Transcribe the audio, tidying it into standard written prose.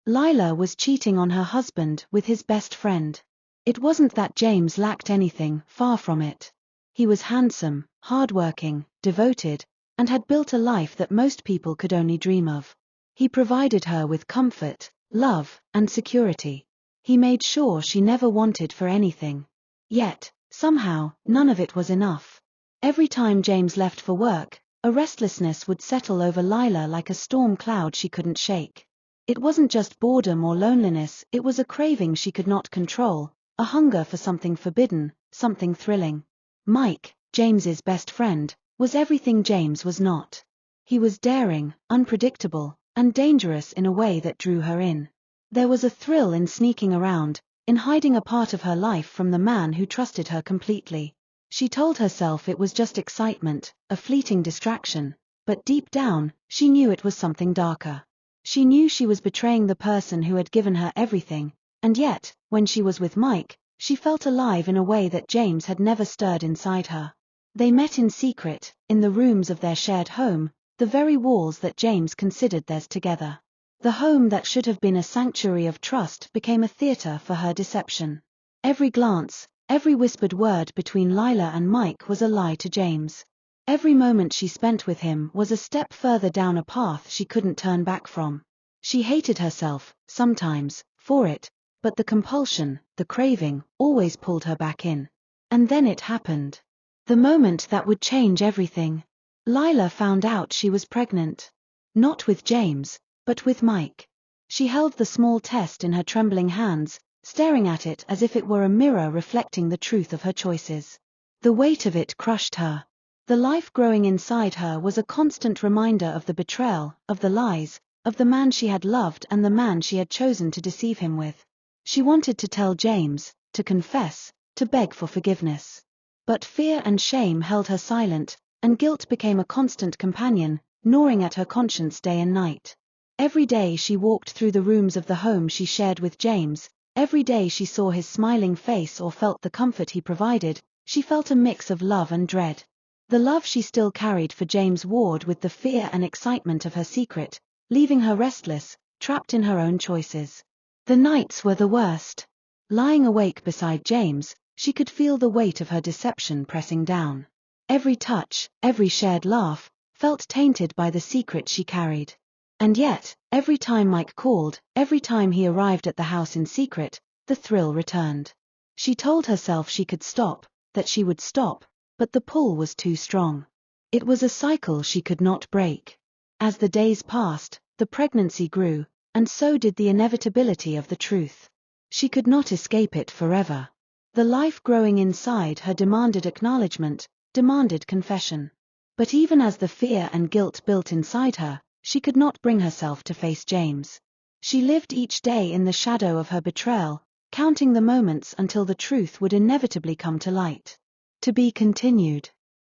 Lila was cheating on her husband with his best friend. It wasn't that James lacked anything, far from it. He was handsome, hardworking, devoted, and had built a life that most people could only dream of. He provided her with comfort, love, and security. He made sure she never wanted for anything. Yet, somehow, none of it was enough. Every time James left for work, a restlessness would settle over Lila like a storm cloud she couldn't shake. It wasn't just boredom or loneliness, it was a craving she could not control, a hunger for something forbidden, something thrilling. Mike, James's best friend, was everything James was not. He was daring, unpredictable, and dangerous in a way that drew her in. There was a thrill in sneaking around, in hiding a part of her life from the man who trusted her completely. She told herself it was just excitement, a fleeting distraction, but deep down, she knew it was something darker. She knew she was betraying the person who had given her everything, and yet, when she was with Mike, she felt alive in a way that James had never stirred inside her. They met in secret, in the rooms of their shared home, the very walls that James considered theirs together. The home that should have been a sanctuary of trust became a theater for her deception. Every glance, every whispered word between Lila and Mike was a lie to James. Every moment she spent with him was a step further down a path she couldn't turn back from. She hated herself, sometimes, for it, but the compulsion, the craving, always pulled her back in. And then it happened. The moment that would change everything. Lila found out she was pregnant. Not with James, but with Mike. She held the small test in her trembling hands, staring at it as if it were a mirror reflecting the truth of her choices. The weight of it crushed her. The life growing inside her was a constant reminder of the betrayal, of the lies, of the man she had loved and the man she had chosen to deceive him with. She wanted to tell James, to confess, to beg for forgiveness. But fear and shame held her silent, and guilt became a constant companion, gnawing at her conscience day and night. Every day she walked through the rooms of the home she shared with James, every day she saw his smiling face or felt the comfort he provided, she felt a mix of love and dread. The love she still carried for James warred with the fear and excitement of her secret, leaving her restless, trapped in her own choices. The nights were the worst. Lying awake beside James, she could feel the weight of her deception pressing down. Every touch, every shared laugh, felt tainted by the secret she carried. And yet, every time Mike called, every time he arrived at the house in secret, the thrill returned. She told herself she could stop, that she would stop, but the pull was too strong. It was a cycle she could not break. As the days passed, the pregnancy grew, and so did the inevitability of the truth. She could not escape it forever. The life growing inside her demanded acknowledgement, demanded confession. But even as the fear and guilt built inside her, she could not bring herself to face James. She lived each day in the shadow of her betrayal, counting the moments until the truth would inevitably come to light. To be continued.